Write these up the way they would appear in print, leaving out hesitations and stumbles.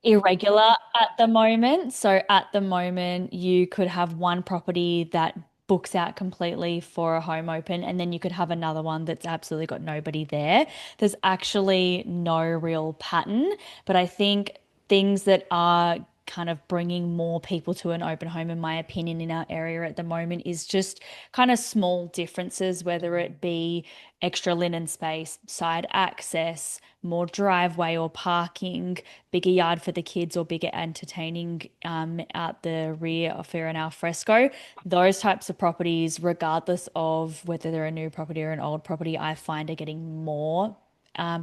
irregular at the moment. So at the moment, you could have one property that books out completely for a home open, and then you could have another one that's absolutely got nobody there. There's actually no real pattern, but I think things that are kind of bringing more people to an open home, in my opinion, in our area at the moment is just kind of small differences, whether it be extra linen space, side access, more driveway or parking, bigger yard for the kids, or bigger entertaining out the rear of fair and al fresco. Those types of properties, regardless of whether they're a new property or an old property, I find are getting more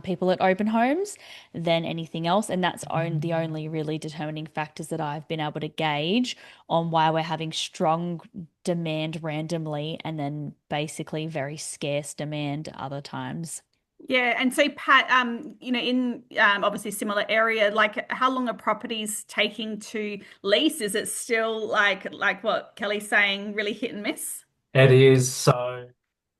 people at open homes than anything else. And that's the only really determining factors that I've been able to gauge on why we're having strong demand randomly and then basically very scarce demand other times. Yeah, and so Pat, in obviously similar area, like how long are properties taking to lease? Is it still like what Kelly's saying, really hit and miss? It is. So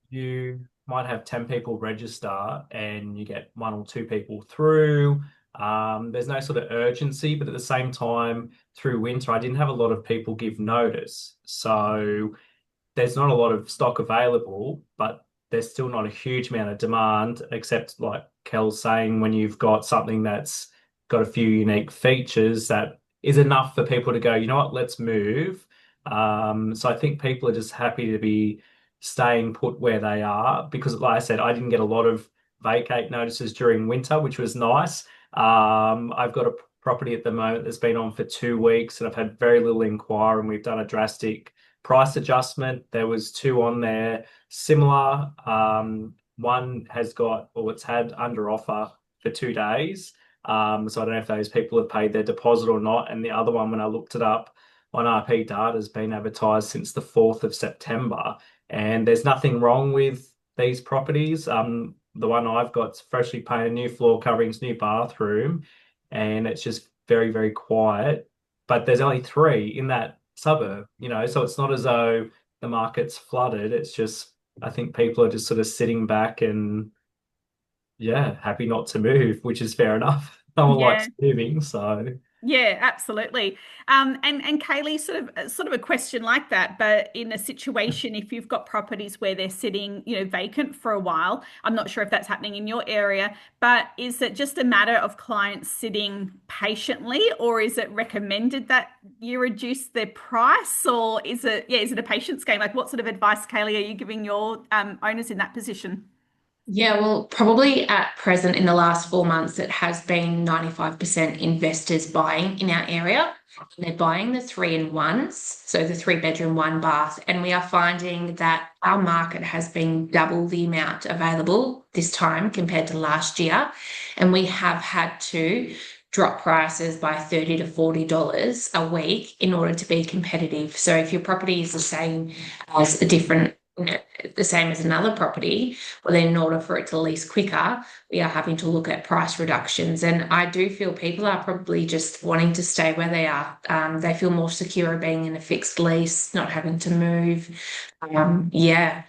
you might have 10 people register and you get one or two people through. There's no sort of urgency, but at the same time, through winter, I didn't have a lot of people give notice. So there's not a lot of stock available, but there's still not a huge amount of demand, except like Kel's saying, when you've got something that's got a few unique features that is enough for people to go, you know what, let's move. So I think people are just happy to be staying put where they are because, like I said, I didn't get a lot of vacate notices during winter, which was nice. I've got a property at the moment that's been on for 2 weeks, and I've had very little inquiry, and we've done a drastic price adjustment. There was two on there similar. One has got, or it's had under offer for 2 days. So I don't know if those people have paid their deposit or not. And the other one, when I looked it up on RP data, has been advertised since the 4th of September. And there's nothing wrong with these properties. The one I've got's freshly painted, new floor coverings, new bathroom, and it's just very, very quiet. But there's only three in that suburb, so it's not as though the market's flooded. It's just, I think people are just sort of sitting back and, yeah, happy not to move, which is fair enough. No one Yeah. likes moving, so. Yeah, absolutely. And Kaylee, sort of a question like that, but in a situation, if you've got properties where they're sitting, vacant for a while, I'm not sure if that's happening in your area, but is it just a matter of clients sitting patiently, or is it recommended that you reduce their price, or is it a patience game? Like, what sort of advice, Kaylee, are you giving your owners in that position? Yeah, well, probably at present in the last 4 months, it has been 95% investors buying in our area. They're buying the three in ones, so the three bedroom, one bath. And we are finding that our market has been double the amount available this time compared to last year. And we have had to drop prices by $30 to $40 a week in order to be competitive. So if your property is the same as a different the same as another property, well, then in order for it to lease quicker, we are having to look at price reductions. And I do feel people are probably just wanting to stay where they are. They feel more secure being in a fixed lease, not having to move. Yeah,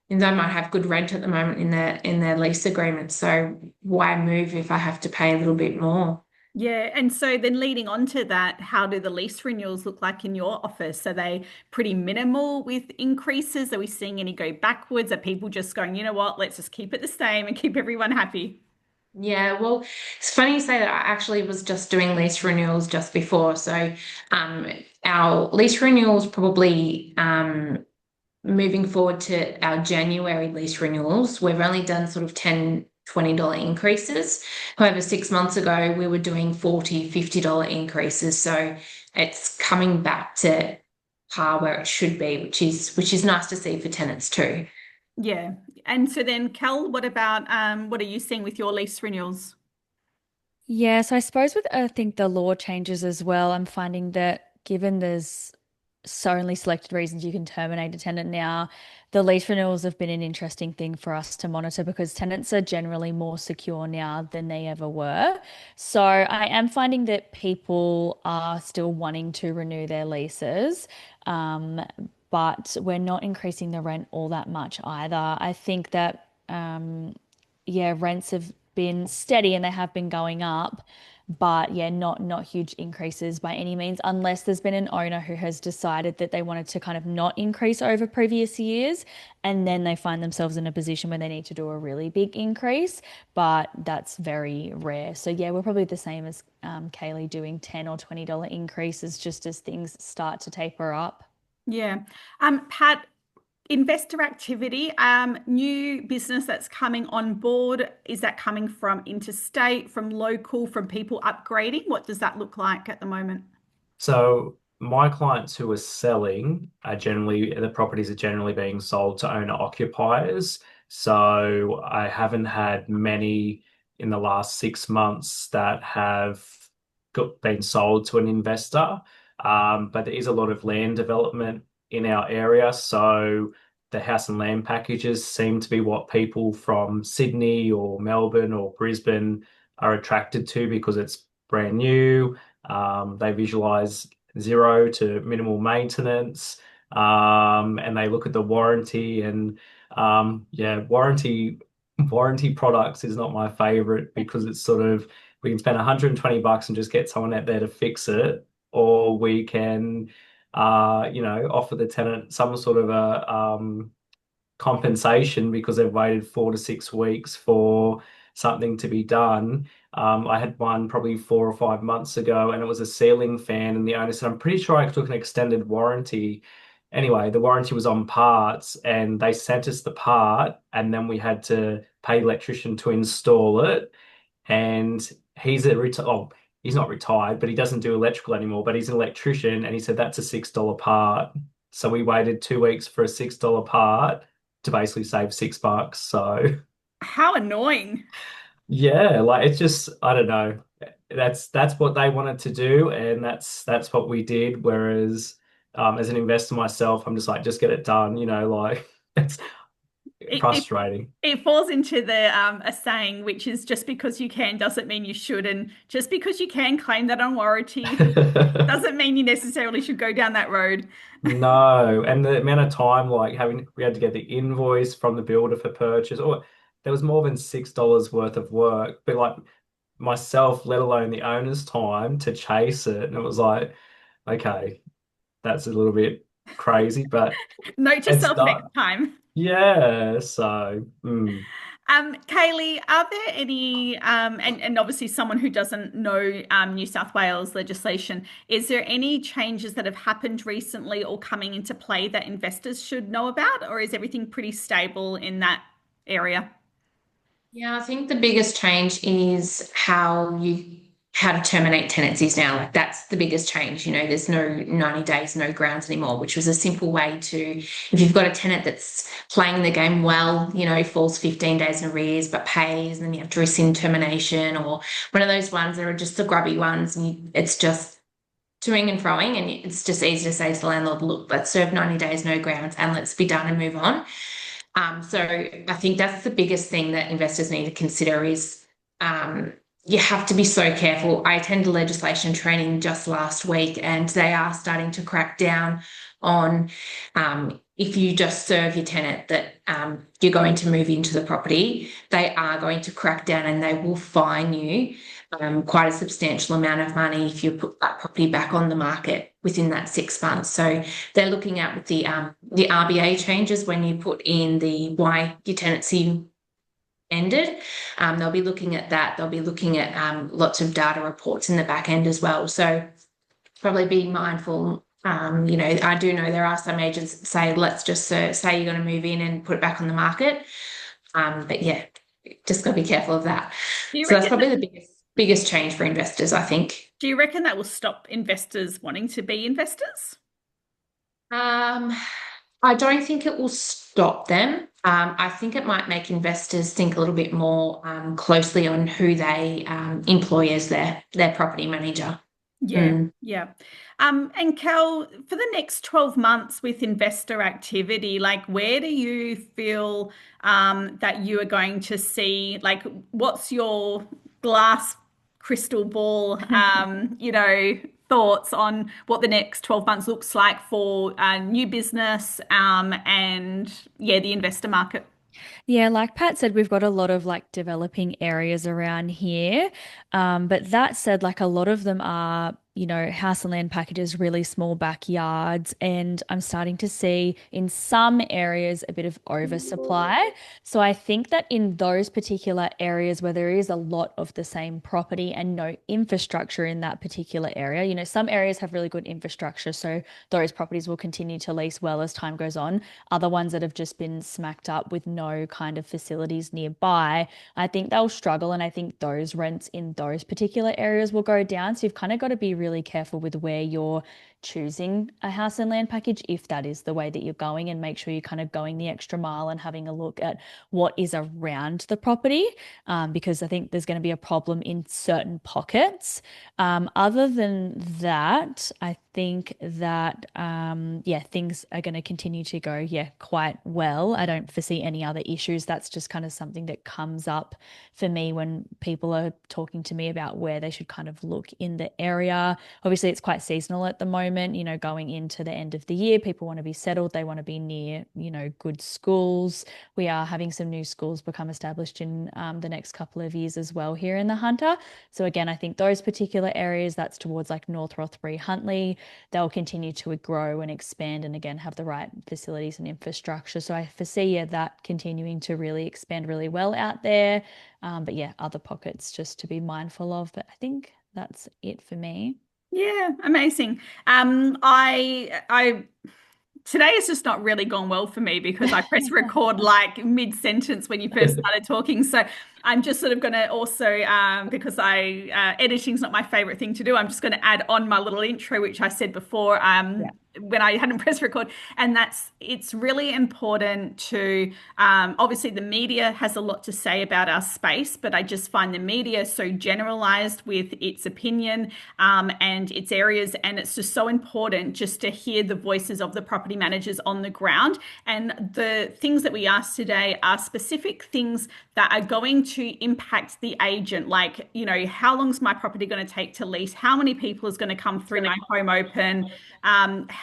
and they might have good rent at the moment in their lease agreement. So why move if I have to pay a little bit more? Yeah, and so then leading on to that, how do the lease renewals look like in your office? Are they pretty minimal with increases? Are we seeing any go backwards? Are people just going, you know what, let's just keep it the same and keep everyone happy? Yeah, well, it's funny you say that. I actually was just doing lease renewals just before. So, um, our lease renewals probably moving forward to our January lease renewals, we've only done sort of $10, $20 increases. However, 6 months ago, we were doing $40, $50 increases. So it's coming back to par where it should be, which is nice to see for tenants too. Yeah. And so then, Kel, what are you seeing with your lease renewals? Yeah, so I suppose with I think the law changes as well, I'm finding that given there's so only selected reasons you can terminate a tenant now, the lease renewals have been an interesting thing for us to monitor because tenants are generally more secure now than they ever were. So I am finding that people are still wanting to renew their leases, um, but we're not increasing the rent all that much either. I think that yeah, rents have been steady and they have been going up. But yeah, not huge increases by any means, unless there's been an owner who has decided that they wanted to kind of not increase over previous years, and then they find themselves in a position where they need to do a really big increase. But that's very rare. So yeah, we're probably the same as Kaylee, doing $10 or $20 increases just as things start to taper up. Yeah. Pat, investor activity, new business that's coming on board, is that coming from interstate, from local, from people upgrading? What does that look like at the moment? So my clients who are selling are generally, the properties are generally being sold to owner occupiers. So I haven't had many in the last 6 months that have been sold to an investor. But there is a lot of land development in our area. So the house and land packages seem to be what people from Sydney or Melbourne or Brisbane are attracted to because it's brand new. They visualize zero to minimal maintenance, and they look at the warranty and yeah, warranty products is not my favorite because it's sort of we can spend 120 bucks and just get someone out there to fix it, or we can offer the tenant some sort of a compensation because they've waited 4 to 6 weeks for something to be done. I had one probably 4 or 5 months ago, and it was a ceiling fan, and the owner said, "I'm pretty sure I took an extended warranty." Anyway, the warranty was on parts, and they sent us the part, and then we had to pay electrician to install it. And he's not retired, but he doesn't do electrical anymore. But he's an electrician, and he said that's a $6 part. So we waited 2 weeks for a $6 part to basically save $6. So How annoying. yeah, like it's just I don't know. That's what they wanted to do, and that's what we did. Whereas as an investor myself, I'm just like, just get it done, like it's It, it, frustrating. it falls into the a saying, which is just because you can doesn't mean you should, and just because you can claim that on warranty doesn't mean you necessarily should go down that road. No, and the amount of time like having we had to get the invoice from the builder for purchase, or there was more than $6 worth of work, but like myself, let alone the owner's time to chase it. And it was like, okay, that's a little bit crazy, but Note to it's self not. next time. Yeah, so Kaylee, are there any, and obviously someone who doesn't know New South Wales legislation, is there any changes that have happened recently or coming into play that investors should know about, or is everything pretty stable in that area? Yeah, I think the biggest change is how to terminate tenancies now. Like that's the biggest change. There's no 90 days, no grounds anymore, which was a simple way to, if you've got a tenant that's playing the game well, falls 15 days in arrears but pays, and then you have to rescind termination, or one of those ones that are just the grubby ones, and it's just toing and froing, and it's just easy to say to the landlord, look, let's serve 90 days, no grounds, and let's be done and move on. So I think that's the biggest thing that investors need to consider is you have to be so careful. I attended legislation training just last week, and they are starting to crack down on if you just serve your tenant that you're going to move into the property, they are going to crack down and they will fine you quite a substantial amount of money if you put that property back on the market within that 6 months. So they're looking at with the RBA changes when you put in the why your tenancy ended. They'll be looking at that. They'll be looking at lots of data reports in the back end as well. So probably be mindful. I do know there are some agents that say, let's just say you're going to move in and put it back on the market. But yeah, just got to be careful of that. Do you So that's reckon probably the biggest change for investors, I think. do you reckon that will stop investors wanting to be investors? Um, I don't think it will stop them. I think it might make investors think a little bit more closely on who they employ as their property manager. Yeah, Mm. yeah. And Cal, for the next 12 months with investor activity, like where do you feel that you are going to see, like what's your glass crystal ball, thoughts on what the next 12 months looks like for new business and yeah, the investor market? Yeah, like Pat said, we've got a lot of like developing areas around here. But that said, like a lot of them are, house and land packages, really small backyards. And I'm starting to see in some areas a bit of oversupply. So I think that in those particular areas where there is a lot of the same property and no infrastructure in that particular area, some areas have really good infrastructure. So those properties will continue to lease well as time goes on. Other ones that have just been smacked up with no kind of facilities nearby, I think they'll struggle. And I think those rents in those particular areas will go down. So you've kind of got to be really careful with where you're choosing a house and land package, if that is the way that you're going, and make sure you're kind of going the extra mile and having a look at what is around the property, because I think there's going to be a problem in certain pockets. Other than that, I think that yeah, things are going to continue to go, yeah, quite well. I don't foresee any other issues. That's just kind of something that comes up for me when people are talking to me about where they should kind of look in the area. Obviously, it's quite seasonal at the moment, going into the end of the year. People want to be settled, they want to be near, good schools. We are having some new schools become established in the next couple of years as well here in the Hunter. So again, I think those particular areas, that's towards like North Rothbury, Huntley, they'll continue to grow and expand and again have the right facilities and infrastructure. So I foresee, yeah, that continuing to really expand really well out there. But yeah, other pockets just to be mindful of. But I think that's it for me. Yeah, amazing. I today has just not really gone well for me because I press record like mid-sentence when you first started talking. So I'm just sort of going to also, because editing's not my favorite thing to do, I'm just going to add on my little intro, which I said before, Yeah. when I hadn't pressed record. And it's really important to, obviously the media has a lot to say about our space, but I just find the media so generalized with its opinion, and its areas. And it's just so important just to hear the voices of the property managers on the ground. And the things that we asked today are specific things that are going to impact the agent. Like, how long is my property going to take to lease? How many people is going to come through my home open?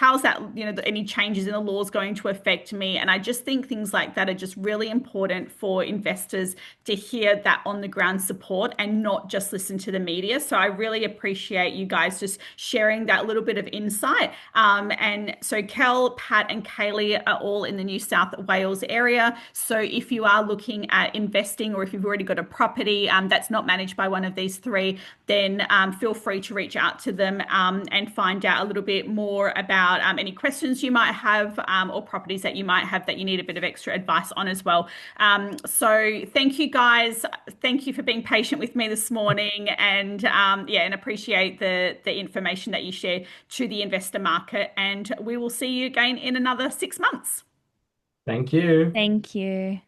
How's that, any changes in the laws going to affect me? And I just think things like that are just really important for investors to hear that on the ground support and not just listen to the media. So I really appreciate you guys just sharing that little bit of insight. And so Kel, Pat, and Kaylee are all in the New South Wales area. So if you are looking at investing or if you've already got a property that's not managed by one of these three, then feel free to reach out to them and find out a little bit more about any questions you might have, or properties that you might have that you need a bit of extra advice on as well. So thank you guys. Thank you for being patient with me this morning, and yeah, and appreciate the information that you share to the investor market. And we will see you again in another 6 months. Thank you. Thank you.